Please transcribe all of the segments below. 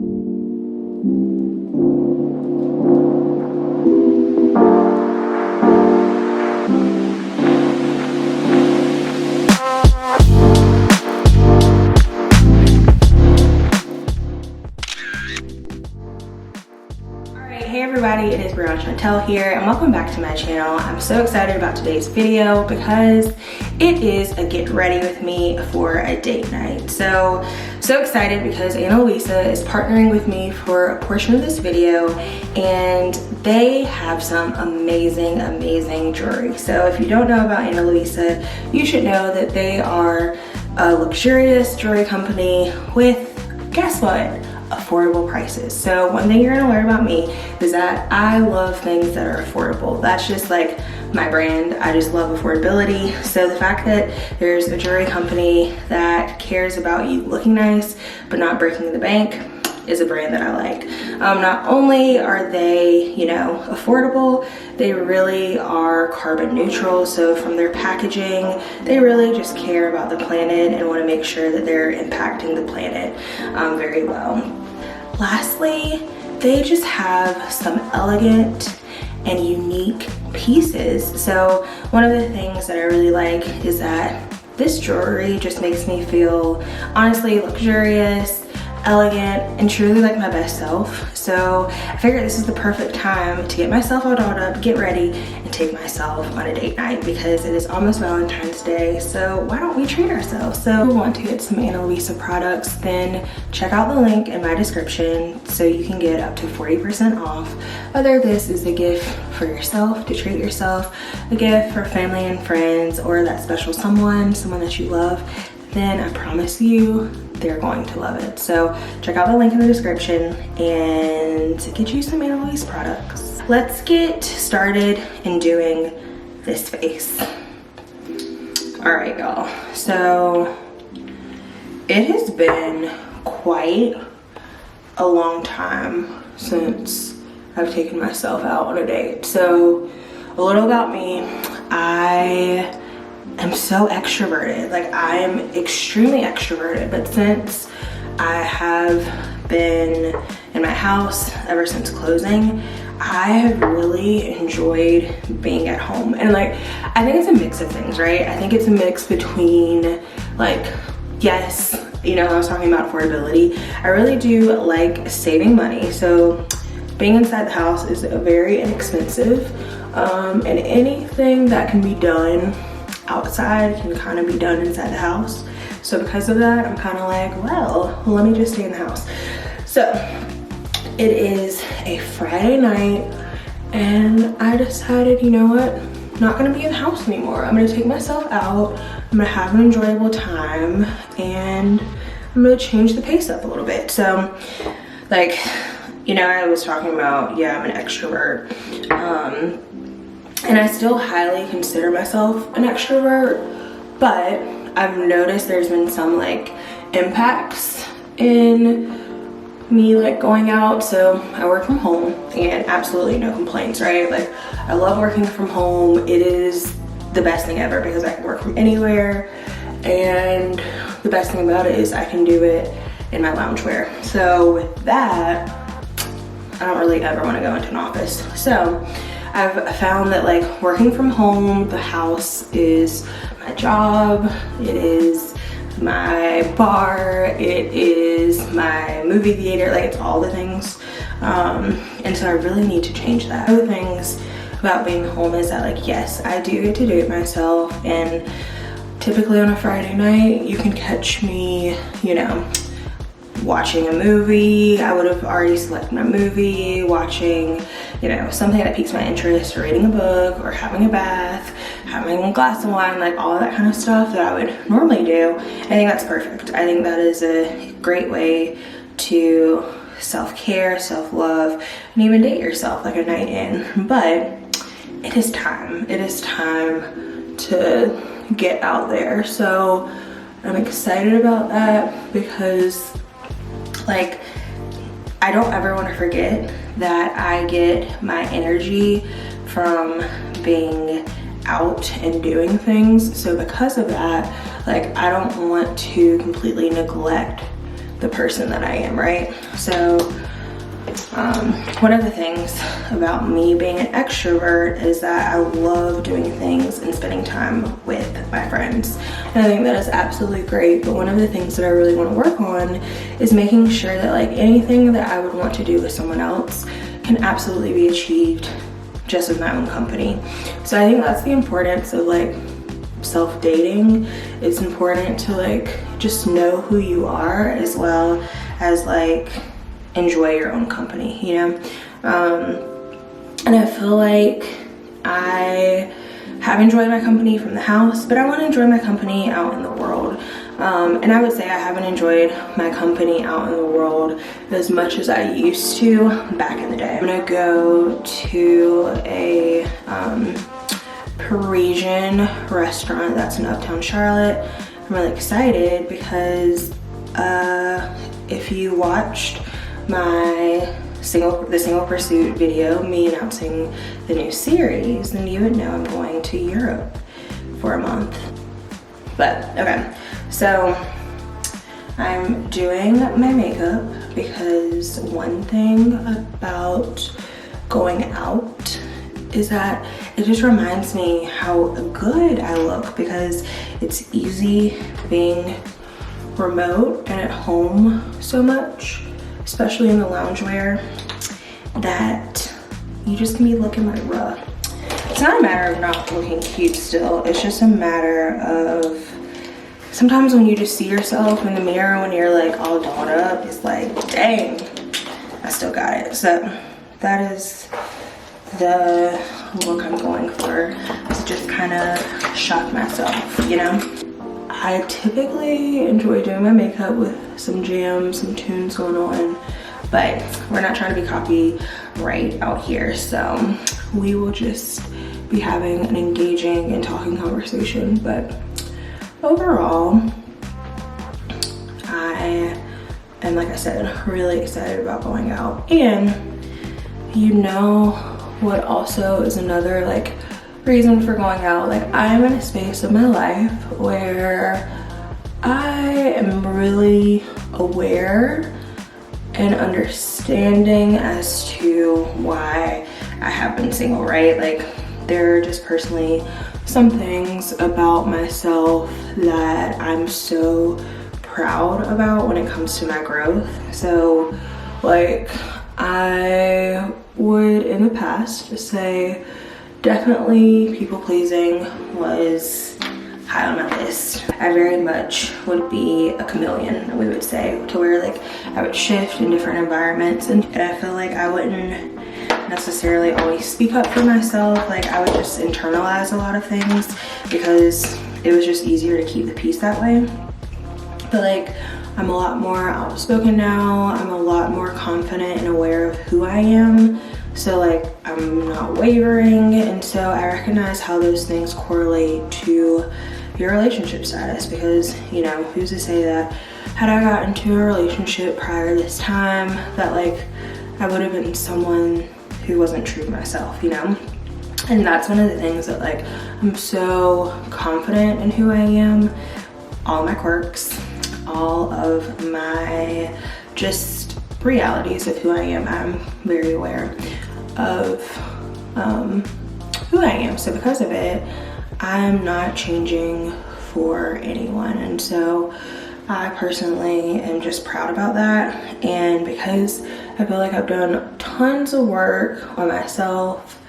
Hey everybody, it is Chantel here and welcome back to my channel. I'm so excited about today's video because it is a get ready with me for a date night. So excited because Ana Luisa is partnering with me for a portion of this video and they have some amazing jewelry. So if you don't know about Ana Luisa, you should know that they are a luxurious jewelry company with, guess what? Affordable prices. So one thing you're gonna learn about me is that I love things that are affordable. That's just like my brand. I just love affordability. So the fact that there's a jewelry company that cares about you looking nice but not breaking the bank is a brand that I like. Not only are they, you know, affordable, they really are carbon neutral. So from their packaging, they really just care about the planet and want to make sure that they're impacting the planet very well. Lastly, they just have some elegant and unique pieces. So one of the things that I really like is that this jewelry just makes me feel honestly luxurious, elegant, and truly like my best self. So I figured this is the perfect time to get myself all dolled up, get ready, and take myself on a date night because it is almost Valentine's Day. So why don't we treat ourselves? So if you want to get some Ana Luisa products, then check out the link in my description so you can get up to 40% off. Whether this is a gift for yourself, to treat yourself, a gift for family and friends, or that special someone that you love, then I promise you they're going to love it. So check out the link in the description and get you some Ana Luisa products. Let's get started in doing this face. All right, y'all. So it has been quite a long time since I've taken myself out on a date. So a little about me, I'm so extroverted. Like, I am extremely extroverted, but since I have been in my house ever since closing, I have really enjoyed being at home. And like, I think it's a mix of things, right? I think it's a mix between like, yes, you know, I was talking about affordability. I really do like saving money. So being inside the house is very inexpensive, and anything that can be done outside can kind of be done inside the house. So because of that, I'm kind of like, well, let me just stay in the house. So it is a Friday night and I decided, you know what, I'm not gonna be in the house anymore. I'm gonna take myself out, I'm gonna have an enjoyable time, and I'm gonna change the pace up a little bit. So like, you know, I was talking about, yeah, I'm an extrovert. And I still highly consider myself an extrovert, but I've noticed there's been some like impacts in me like going out. So I work from home and absolutely no complaints, right? Like, I love working from home. It is the best thing ever because I can work from anywhere, and the best thing about it is I can do it in my loungewear. So with that, I don't really ever want to go into an office. So I've found that like working from home, the house is my job, it is my bar, it is my movie theater, like it's all the things. And so I really need to change that. Other things about being home is that like, yes, I do get to do it myself, and typically on a Friday night, you can catch me, you know, watching a movie. I would have already selected my movie, watching, you know, something that piques my interest, or reading a book, or having a bath, having a glass of wine, like all that kind of stuff that I would normally do. I think that's perfect. I think that is a great way to self-care, self-love, and even date yourself like a night in. But it is time. It is time to get out there. So I'm excited about that because like, I don't ever want to forget that I get my energy from being out and doing things. So because of that, like, I don't want to completely neglect the person that I am, right? So one of the things about me being an extrovert is that I love doing things and spending time with my friends. And I think that is absolutely great, but one of the things that I really want to work on is making sure that like anything that I would want to do with someone else can absolutely be achieved just with my own company. So I think that's the importance of like self-dating. It's important to like just know who you are as well as like enjoy your own company, you know? And I feel like I have enjoyed my company from the house, but I want to enjoy my company out in the world. And I would say I haven't enjoyed my company out in the world as much as I used to back in the day. I'm gonna go to a Parisian restaurant that's in Uptown Charlotte. I'm really excited because if you watched the Single Pursuit video, me announcing the new series, then you would know I'm going to Europe for a month. But okay, so I'm doing my makeup because one thing about going out is that it just reminds me how good I look, because it's easy being remote and at home so much, especially in the loungewear, that you just can be looking like rough. It's not a matter of not looking cute still, it's just a matter of sometimes when you just see yourself in the mirror when you're like all dolled up, it's like, dang, I still got it. So that is the look I'm going for, to just kind of shock myself, you know? I typically enjoy doing my makeup with some jams, some tunes going on, but we're not trying to be copyright out here, so we will just be having an engaging and talking conversation. But overall, I am, like I said, really excited about going out. And you know what also is another like reason for going out, like I'm in a space of my life where I am really aware and understanding as to why I have been single, right? Like there are just personally some things about myself that I'm so proud about when it comes to my growth. So like I would in the past say definitely people pleasing was high on my list. I very much would be a chameleon, we would say, to where like I would shift in different environments, and I feel like I wouldn't necessarily always speak up for myself. Like I would just internalize a lot of things because it was just easier to keep the peace that way. But like I'm a lot more outspoken now. I'm a lot more confident and aware of who I am. So like I'm not wavering, and so I recognize how those things correlate to your relationship status, because you know, who's to say that had I got into a relationship prior to this time that like I would have been someone who wasn't true to myself, you know? And that's one of the things that like I'm so confident in who I am, all my quirks, all of my just realities of who I am. I'm very aware of who I am. So because of it, I'm not changing for anyone. And so I personally am just proud about that. And because I feel like I've done tons of work on myself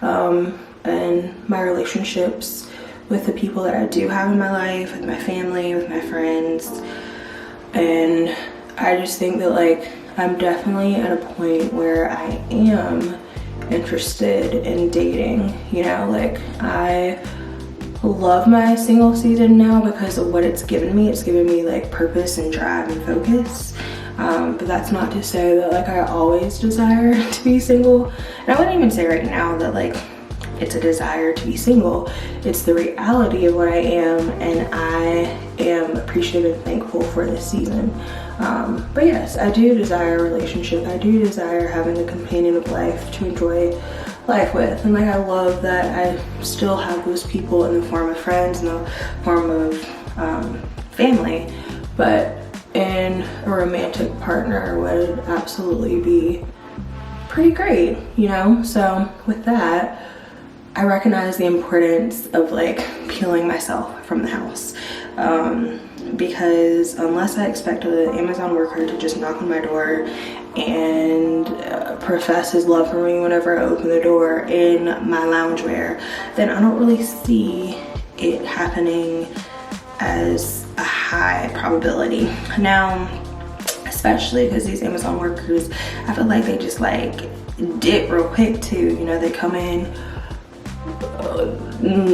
and my relationships with the people that I do have in my life, with my family, with my friends. And I just think that like I'm definitely at a point where I am interested in dating, you know? Like I love my single season now because of what it's given me. It's given me like purpose and drive and focus. But that's not to say that like I always desire to be single. And I wouldn't even say right now that like it's a desire to be single. It's the reality of what I am, and I am appreciative and thankful for this season. But yes, I do desire a relationship. I do desire having a companion of life to enjoy life with. And like I love that I still have those people in the form of friends, in the form of family. But in a romantic partner would absolutely be pretty great, you know? So with that, I recognize the importance of like peeling myself from the house. Because unless I expect an Amazon worker to just knock on my door and profess his love for me whenever I open the door in my loungewear, then I don't really see it happening as a high probability. Now, especially because these Amazon workers, I feel like they just like dip real quick too. You know, they come in,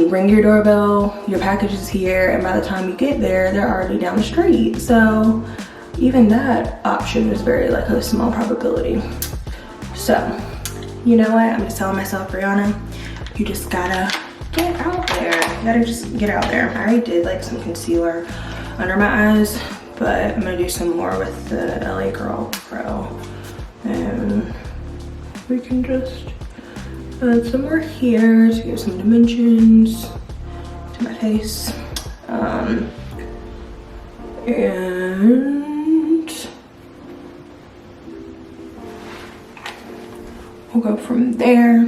ring your doorbell, your package is here, and by the time you get there, they're already down the street. So even that option is very like a small probability. So you know what, I'm just telling myself, Brianna, you just gotta get out there. You gotta just get out there. I already did like some concealer under my eyes, but I'm gonna do some more with the LA Girl Pro, and we can just add some more here to give some dimensions to my face. And we'll go from there.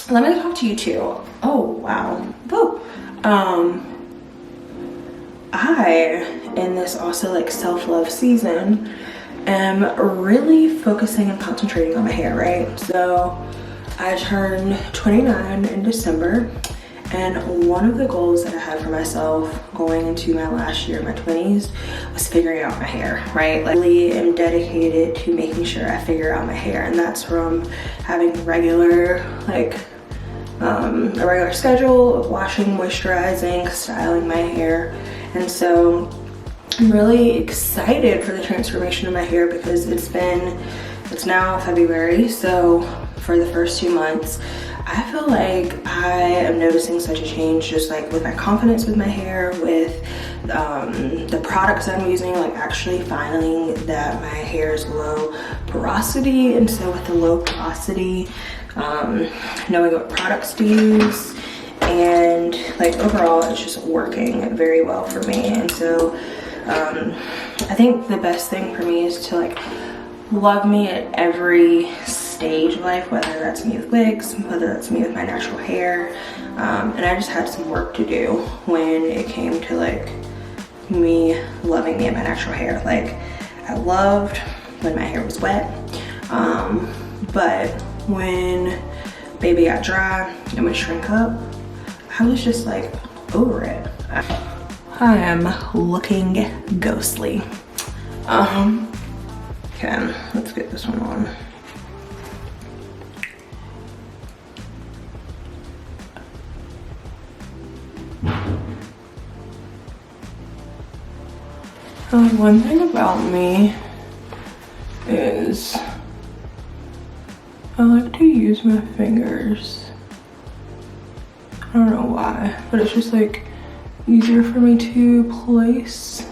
Let me talk to you too. Oh, wow. Whoa. I, in this also like self-love season, am really focusing and concentrating on my hair, right? So I turned 29 in December, and one of the goals that I had for myself going into my last year, my 20s, was figuring out my hair, right? Like, I really am dedicated to making sure I figure out my hair, and that's from having regular, like, a regular schedule of washing, moisturizing, styling my hair. And so I'm really excited for the transformation of my hair because it's now February, so for the first 2 months, I feel like I am noticing such a change, just like with my confidence with my hair, with the products I'm using, like actually finding that my hair is low porosity. And so with the low porosity, knowing what products to use, and like overall it's just working very well for me. And so I think the best thing for me is to like love me at every stage of life, whether that's me with wigs, whether that's me with my natural hair. And I just had some work to do when it came to like me loving me and my natural hair. Like, I loved when my hair was wet, but when baby got dry and would shrink up, I was just like over it. I am looking ghostly. Okay, let's get this one on. One thing about me is I like to use my fingers. I don't know why, but it's just like easier for me to place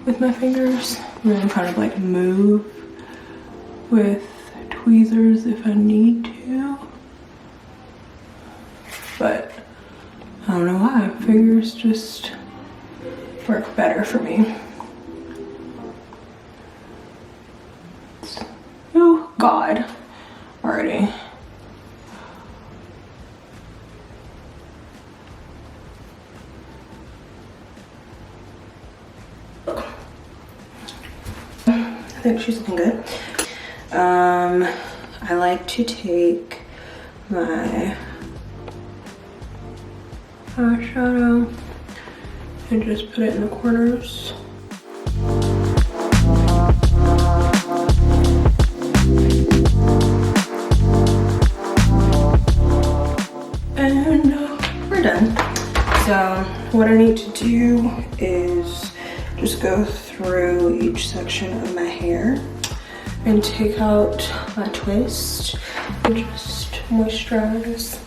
with my fingers and then kind of like move with tweezers if I need to. But I don't know why, fingers just work better for me. Oh God, already. I think she's looking good. I like to take my eyeshadow and just put it in the corners. And we're done. So what I need to do is just go through each section of my hair and take out my twist and just moisturize.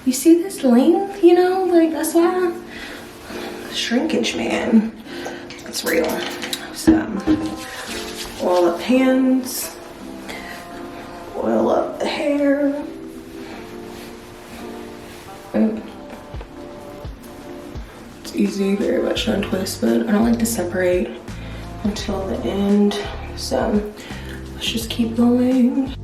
You see this length, you know, like that's why shrinkage, man, it's real. So oil up hands, oil up the hair. It's easy, very much to untwist, but I don't like to separate until the end. So let's just keep going.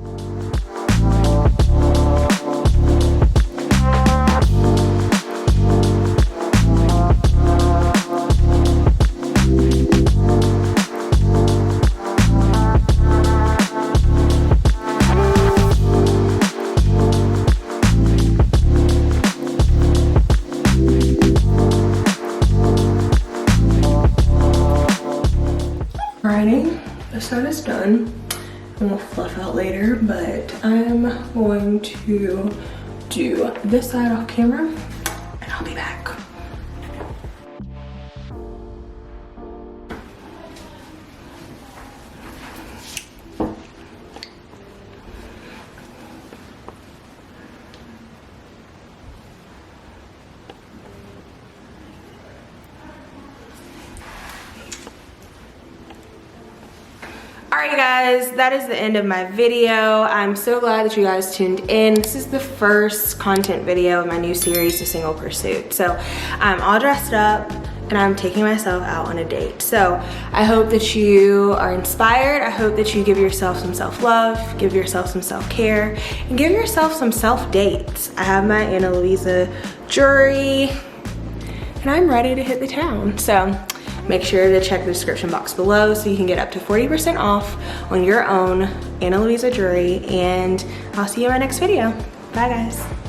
Alrighty, this side is done. And we'll fluff out later, but I'm going to do this side off camera and I'll be back. Alright guys, that is the end of my video. I'm so glad that you guys tuned in. This is the first content video of my new series, The Single Pursuit. So I'm all dressed up and I'm taking myself out on a date. So I hope that you are inspired. I hope that you give yourself some self-love, give yourself some self-care, and give yourself some self-dates. I have my Ana Luisa jewelry and I'm ready to hit the town. So make sure to check the description box below so you can get up to 40% off on your own Ana Luisa jewelry, and I'll see you in my next video. Bye guys.